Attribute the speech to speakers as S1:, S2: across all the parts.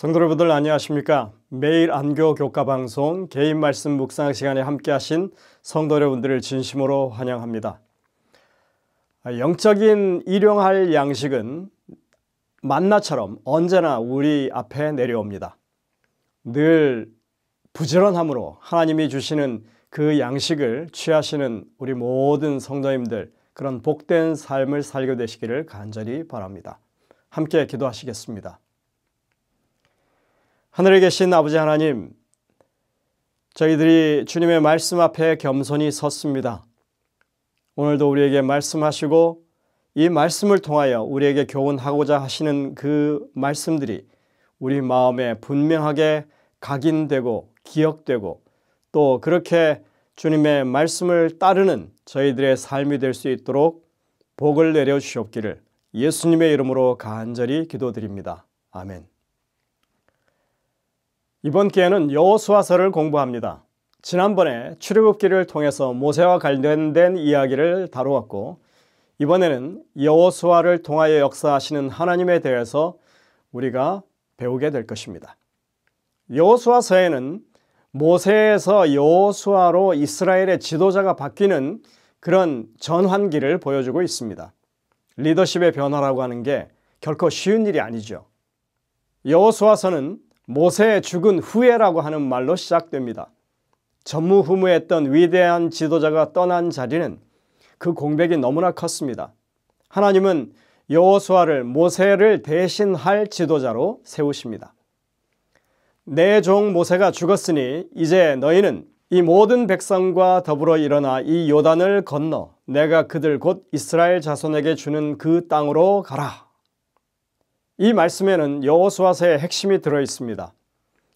S1: 성도 여러분들 안녕하십니까? 매일 안교 교과 방송 개인 말씀 묵상 시간에 함께 하신 성도 여러분들을 진심으로 환영합니다. 영적인 일용할 양식은 만나처럼 언제나 우리 앞에 내려옵니다. 늘 부지런함으로 하나님이 주시는 그 양식을 취하시는 우리 모든 성도님들, 그런 복된 삶을 살게 되시기를 간절히 바랍니다. 함께 기도하시겠습니다. 하늘에 계신 아버지 하나님, 저희들이 주님의 말씀 앞에 겸손히 섰습니다. 오늘도 우리에게 말씀하시고 이 말씀을 통하여 우리에게 교훈하고자 하시는 그 말씀들이 우리 마음에 분명하게 각인되고 기억되고 또 그렇게 주님의 말씀을 따르는 저희들의 삶이 될 수 있도록 복을 내려주시옵기를 예수님의 이름으로 간절히 기도드립니다. 아멘. 이번 기회는 여호수아서를 공부합니다. 지난번에 출애굽기를 통해서 모세와 관련된 이야기를 다루었고 이번에는 여호수아를 통하여 역사하시는 하나님에 대해서 우리가 배우게 될 것입니다. 여호수아서에는 모세에서 여호수아로 이스라엘의 지도자가 바뀌는 그런 전환기를 보여주고 있습니다. 리더십의 변화라고 하는 게 결코 쉬운 일이 아니죠. 여호수아서는 모세의 죽은 후에라고 하는 말로 시작됩니다. 전무후무했던 위대한 지도자가 떠난 자리는 그 공백이 너무나 컸습니다. 하나님은 여호수아를 모세를 대신할 지도자로 세우십니다. 내 종 모세가 죽었으니 이제 너희는 이 모든 백성과 더불어 일어나 이 요단을 건너 내가 그들 곧 이스라엘 자손에게 주는 그 땅으로 가라. 이 말씀에는 여호수아서의 핵심이 들어있습니다.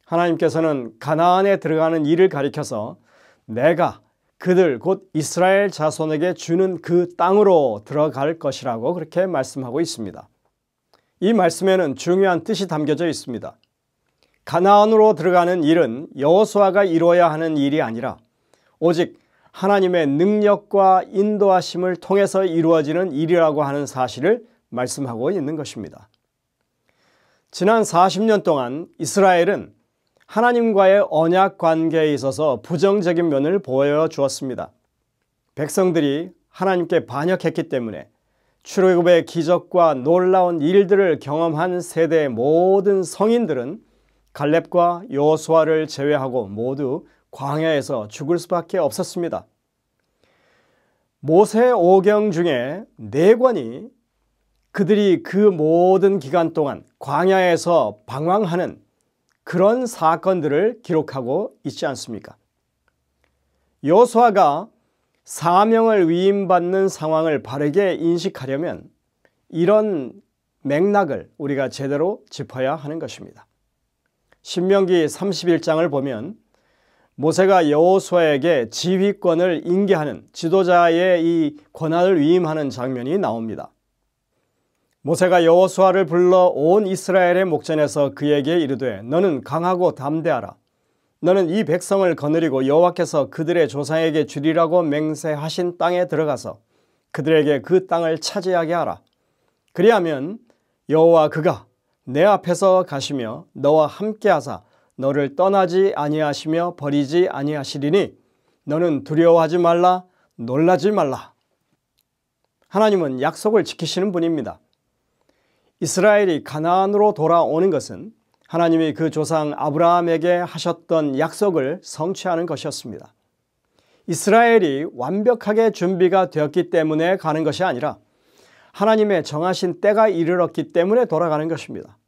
S1: 하나님께서는 가나안에 들어가는 일을 가리켜서 내가 그들 곧 이스라엘 자손에게 주는 그 땅으로 들어갈 것이라고 그렇게 말씀하고 있습니다. 이 말씀에는 중요한 뜻이 담겨져 있습니다. 가나안으로 들어가는 일은 여호수아가 이루어야 하는 일이 아니라 오직 하나님의 능력과 인도하심을 통해서 이루어지는 일이라고 하는 사실을 말씀하고 있는 것입니다. 지난 40년 동안 이스라엘은 하나님과의 언약 관계에 있어서 부정적인 면을 보여주었습니다. 백성들이 하나님께 반역했기 때문에 출애굽의 기적과 놀라운 일들을 경험한 세대의 모든 성인들은 갈렙과 여호수아를 제외하고 모두 광야에서 죽을 수밖에 없었습니다. 모세 오경 중에 4권이 그들이 그 모든 기간 동안 광야에서 방황하는 그런 사건들을 기록하고 있지 않습니까? 여호수아가 사명을 위임받는 상황을 바르게 인식하려면 이런 맥락을 우리가 제대로 짚어야 하는 것입니다. 신명기 31장을 보면 모세가 여호수아에게 지휘권을 인계하는 지도자의 이 권한을 위임하는 장면이 나옵니다. 모세가 여호수아를 불러 온 이스라엘의 목전에서 그에게 이르되 너는 강하고 담대하라. 너는 이 백성을 거느리고 여호와께서 그들의 조상에게 주리라고 맹세하신 땅에 들어가서 그들에게 그 땅을 차지하게 하라. 그리하면 여호와 그가 내 앞에서 가시며 너와 함께하사 너를 떠나지 아니하시며 버리지 아니하시리니 너는 두려워하지 말라 놀라지 말라. 하나님은 약속을 지키시는 분입니다. 이스라엘이 가나안으로 돌아오는 것은 하나님이 그 조상 아브라함에게 하셨던 약속을 성취하는 것이었습니다. 이스라엘이 완벽하게 준비가 되었기 때문에 가는 것이 아니라 하나님의 정하신 때가 이르렀기 때문에 돌아가는 것입니다.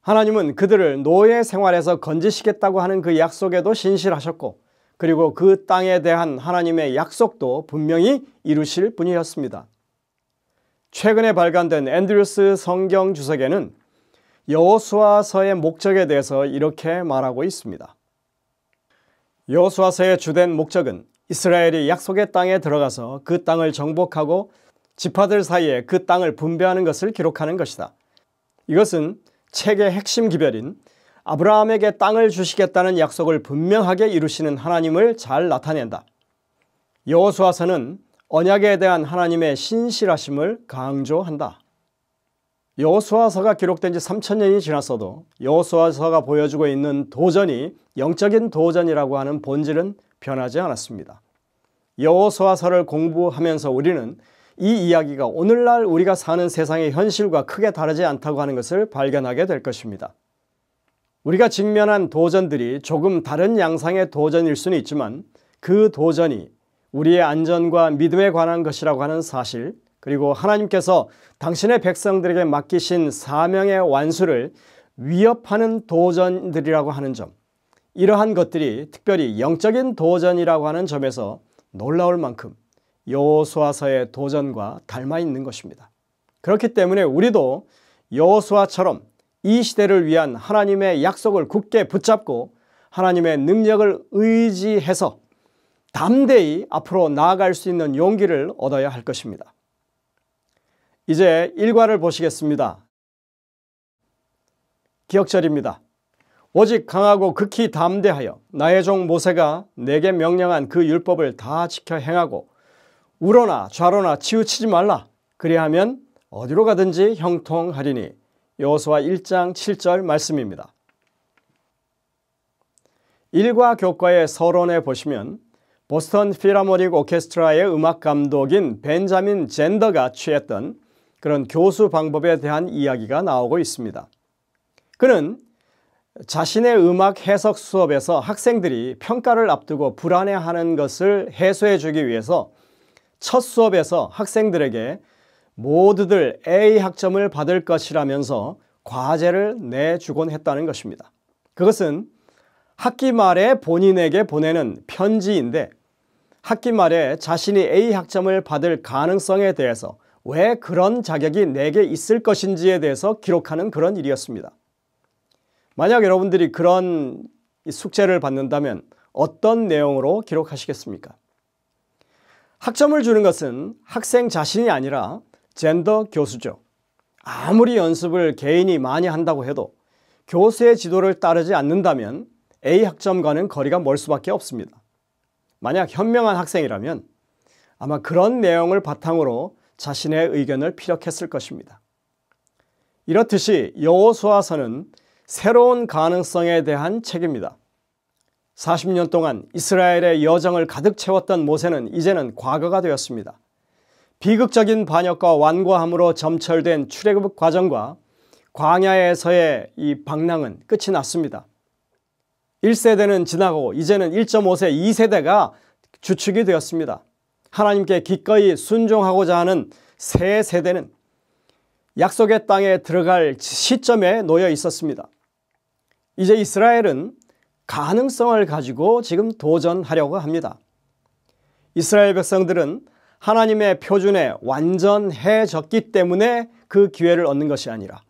S1: 하나님은 그들을 노예 생활에서 건지시겠다고 하는 그 약속에도 신실하셨고 그리고 그 땅에 대한 하나님의 약속도 분명히 이루실 분이었습니다. 최근에 발간된 앤드루스 성경 주석에는 여호수아서의 목적에 대해서 이렇게 말하고 있습니다. 여호수아서의 주된 목적은 이스라엘이 약속의 땅에 들어가서 그 땅을 정복하고 지파들 사이에 그 땅을 분배하는 것을 기록하는 것이다. 이것은 책의 핵심 기별인 아브라함에게 땅을 주시겠다는 약속을 분명하게 이루시는 하나님을 잘 나타낸다. 여호수아서는 언약에 대한 하나님의 신실하심을 강조한다. 여호수아서가 기록된 지 3000년이 지났어도 여호수아서가 보여주고 있는 도전이 영적인 도전이라고 하는 본질은 변하지 않았습니다. 여호수아서를 공부하면서 우리는 이 이야기가 오늘날 우리가 사는 세상의 현실과 크게 다르지 않다고 하는 것을 발견하게 될 것입니다. 우리가 직면한 도전들이 조금 다른 양상의 도전일 수는 있지만 그 도전이 우리의 안전과 믿음에 관한 것이라고 하는 사실, 그리고 하나님께서 당신의 백성들에게 맡기신 사명의 완수를 위협하는 도전들이라고 하는 점, 이러한 것들이 특별히 영적인 도전이라고 하는 점에서 놀라울 만큼 여호수아서의 도전과 닮아 있는 것입니다. 그렇기 때문에 우리도 여호수아처럼 이 시대를 위한 하나님의 약속을 굳게 붙잡고 하나님의 능력을 의지해서 담대히 앞으로 나아갈 수 있는 용기를 얻어야 할 것입니다. 이제 일과를 보시겠습니다. 기억절입니다. 오직 강하고 극히 담대하여 나의 종 모세가 내게 명령한 그 율법을 다 지켜 행하고 우로나 좌로나 치우치지 말라. 그리하면 어디로 가든지 형통하리니. 여호수아 1장 7절 말씀입니다. 일과 교과의 서론에 보시면 보스턴 필하모닉 오케스트라의 음악 감독인 벤자민 젠더가 취했던 그런 교수 방법에 대한 이야기가 나오고 있습니다. 그는 자신의 음악 해석 수업에서 학생들이 평가를 앞두고 불안해하는 것을 해소해 주기 위해서 첫 수업에서 학생들에게 모두들 A 학점을 받을 것이라면서 과제를 내주곤 했다는 것입니다. 그것은 학기 말에 본인에게 보내는 편지인데 학기 말에 자신이 A 학점을 받을 가능성에 대해서 왜 그런 자격이 내게 있을 것인지에 대해서 기록하는 그런 일이었습니다. 만약 여러분들이 그런 숙제를 받는다면 어떤 내용으로 기록하시겠습니까? 학점을 주는 것은 학생 자신이 아니라 젠더 교수죠. 아무리 연습을 개인이 많이 한다고 해도 교수의 지도를 따르지 않는다면 A 학점과는 거리가 멀 수밖에 없습니다. 만약 현명한 학생이라면 아마 그런 내용을 바탕으로 자신의 의견을 피력했을 것입니다. 이렇듯이 여호수아서는 새로운 가능성에 대한 책입니다. 40년 동안 이스라엘의 여정을 가득 채웠던 모세는 이제는 과거가 되었습니다. 비극적인 반역과 완고함으로 점철된 출애굽 과정과 광야에서의 이 방랑은 끝이 났습니다. 1세대는 지나고 이제는 1.5세, 2세대가 주축이 되었습니다. 하나님께 기꺼이 순종하고자 하는 새 세대는 약속의 땅에 들어갈 시점에 놓여 있었습니다. 이제 이스라엘은 가능성을 가지고 지금 도전하려고 합니다. 이스라엘 백성들은 하나님의 표준에 완전해졌기 때문에 그 기회를 얻는 것이 아니라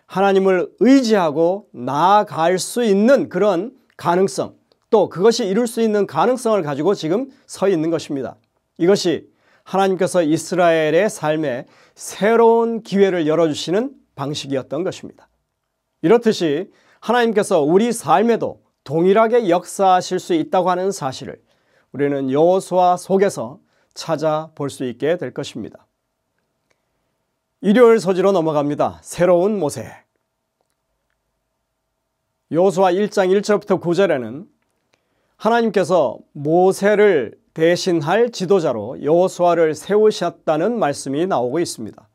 S1: 하나님을 의지하고 나아갈 수 있는 그런 가능성, 또 그것이 이룰 수 있는 가능성을 가지고 지금 서 있는 것입니다. 이것이 하나님께서 이스라엘의 삶에 새로운 기회를 열어주시는 방식이었던 것입니다. 이렇듯이 하나님께서 우리 삶에도 동일하게 역사하실 수 있다고 하는 사실을 우리는 여호수아 속에서 찾아볼 수 있게 될 것입니다. 일요일 소지로 넘어갑니다. 새로운 모세. 여호수아 1장 1절부터 9절에는 하나님께서 모세를 대신할 지도자로 여호수아를 세우셨다는 말씀이 나오고 있습니다.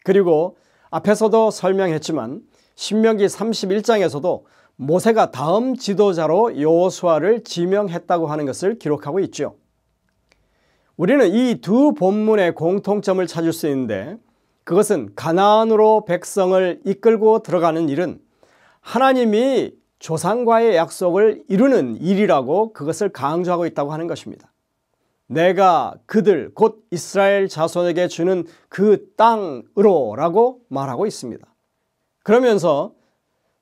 S1: 그리고 앞에서도 설명했지만 신명기 31장에서도 모세가 다음 지도자로 여호수아를 지명했다고 하는 것을 기록하고 있죠. 우리는 이 두 본문의 공통점을 찾을 수 있는데 그것은 가나안으로 백성을 이끌고 들어가는 일은 하나님이 조상과의 약속을 이루는 일이라고 그것을 강조하고 있다고 하는 것입니다. 내가 그들 곧 이스라엘 자손에게 주는 그 땅으로 라고 말하고 있습니다. 그러면서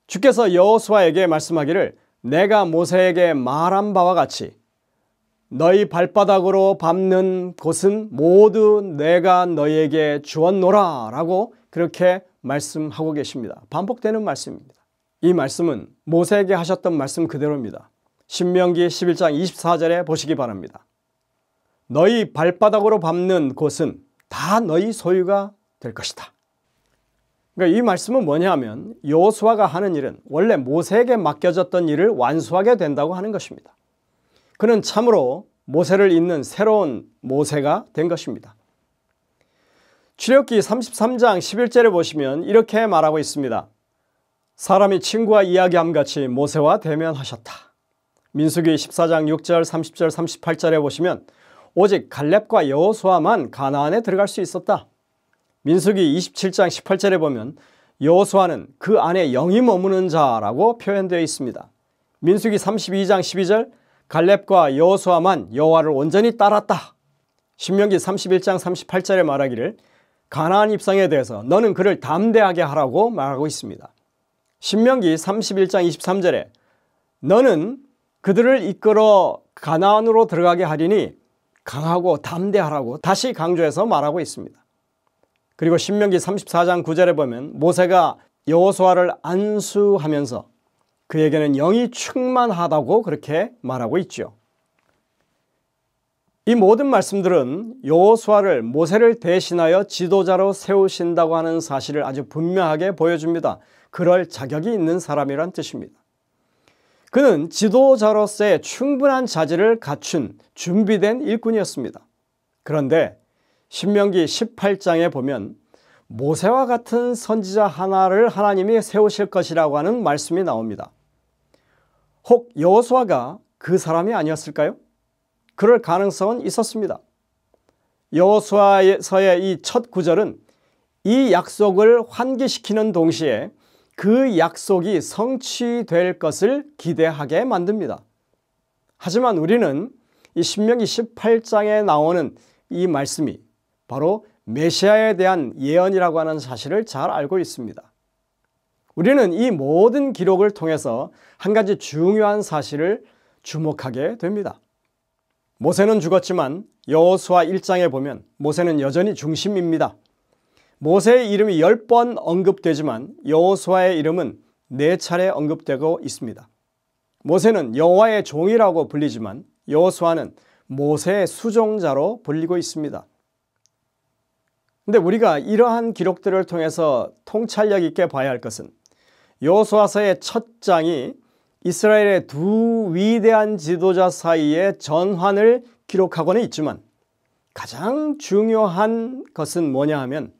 S1: 주께서 여호수아에게 말씀하기를 내가 모세에게 말한 바와 같이 너희 발바닥으로 밟는 곳은 모두 내가 너희에게 주었노라 라고 그렇게 말씀하고 계십니다. 반복되는 말씀입니다. 이 말씀은 모세에게 하셨던 말씀 그대로입니다. 신명기 11장 24절에 보시기 바랍니다. 너희 발바닥으로 밟는 곳은 다 너희 소유가 될 것이다. 그러니까 이 말씀은 뭐냐면 여호수아가 하는 일은 원래 모세에게 맡겨졌던 일을 완수하게 된다고 하는 것입니다. 그는 참으로 모세를 잇는 새로운 모세가 된 것입니다. 출애굽기 33장 11절에 보시면 이렇게 말하고 있습니다. 사람이 친구와 이야기함같이 모세와 대면하셨다. 민수기 14장 6절 30절 38절에 보시면 오직 갈렙과 여호수아만 가나안에 들어갈 수 있었다. 민수기 27장 18절에 보면 여호수아는 그 안에 영이 머무는 자라고 표현되어 있습니다. 민수기 32장 12절 갈렙과 여호수아만 여호와를 온전히 따랐다. 신명기 31장 38절에 말하기를 가나안 입성에 대해서 너는 그를 담대하게 하라고 말하고 있습니다. 신명기 31장 23절에 너는 그들을 이끌어 가나안으로 들어가게 하리니 강하고 담대하라고 다시 강조해서 말하고 있습니다. 그리고 신명기 34장 9절에 보면 모세가 여호수아를 안수하면서 그에게는 영이 충만하다고 그렇게 말하고 있죠. 이 모든 말씀들은 여호수아를 모세를 대신하여 지도자로 세우신다고 하는 사실을 아주 분명하게 보여줍니다. 그럴 자격이 있는 사람이란 뜻입니다. 그는 지도자로서의 충분한 자질을 갖춘 준비된 일꾼이었습니다. 그런데 신명기 18장에 보면 모세와 같은 선지자 하나를 하나님이 세우실 것이라고 하는 말씀이 나옵니다. 혹 여호수아가 그 사람이 아니었을까요? 그럴 가능성은 있었습니다. 여호수아서의 이 첫 구절은 이 약속을 환기시키는 동시에 그 약속이 성취될 것을 기대하게 만듭니다. 하지만 우리는 이 신명기 18장에 나오는 이 말씀이 바로 메시아에 대한 예언이라고 하는 사실을 잘 알고 있습니다. 우리는 이 모든 기록을 통해서 한 가지 중요한 사실을 주목하게 됩니다. 모세는 죽었지만 여호수아 1장에 보면 모세는 여전히 중심입니다. 모세의 이름이 10번 언급되지만 여호수아의 이름은 4차례 언급되고 있습니다. 모세는 여호와의 종이라고 불리지만 여호수아는 모세의 수종자로 불리고 있습니다. 그런데 우리가 이러한 기록들을 통해서 통찰력 있게 봐야 할 것은 여호수아서의 첫 장이 이스라엘의 두 위대한 지도자 사이의 전환을 기록하고는 있지만 가장 중요한 것은 뭐냐 하면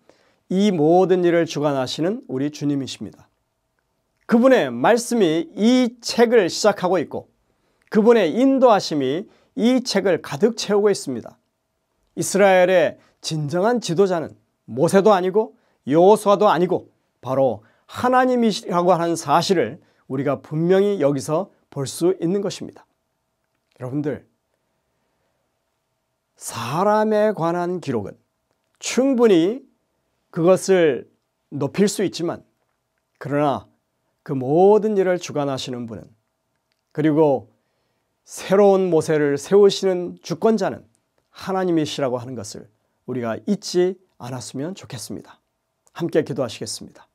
S1: 이 모든 일을 주관하시는 우리 주님이십니다. 그분의 말씀이 이 책을 시작하고 있고 그분의 인도하심이 이 책을 가득 채우고 있습니다. 이스라엘의 진정한 지도자는 모세도 아니고 여호수아도 아니고 바로 하나님이시라고 하는 사실을 우리가 분명히 여기서 볼 수 있는 것입니다. 여러분들, 사람에 관한 기록은 충분히 그것을 높일 수 있지만 그러나 그 모든 일을 주관하시는 분은 그리고 새로운 모세를 세우시는 주권자는 하나님이시라고 하는 것을 우리가 잊지 않았으면 좋겠습니다. 함께 기도하시겠습니다.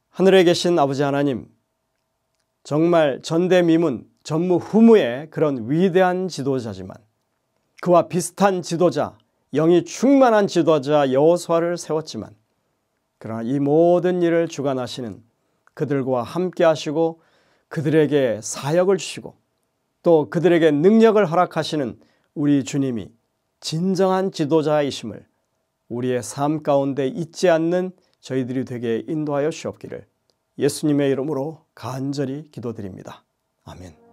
S1: 하늘에 계신 아버지 하나님, 정말 전대미문, 전무후무의 그런 위대한 지도자지만 그와 비슷한 지도자, 영이 충만한 지도자 여호수아를 세웠지만 그러나 이 모든 일을 주관하시는 그들과 함께 하시고 그들에게 사역을 주시고 또 그들에게 능력을 허락하시는 우리 주님이 진정한 지도자이심을 우리의 삶 가운데 잊지 않는 저희들이 되게 인도하여 주옵기를 예수님의 이름으로 간절히 기도드립니다. 아멘.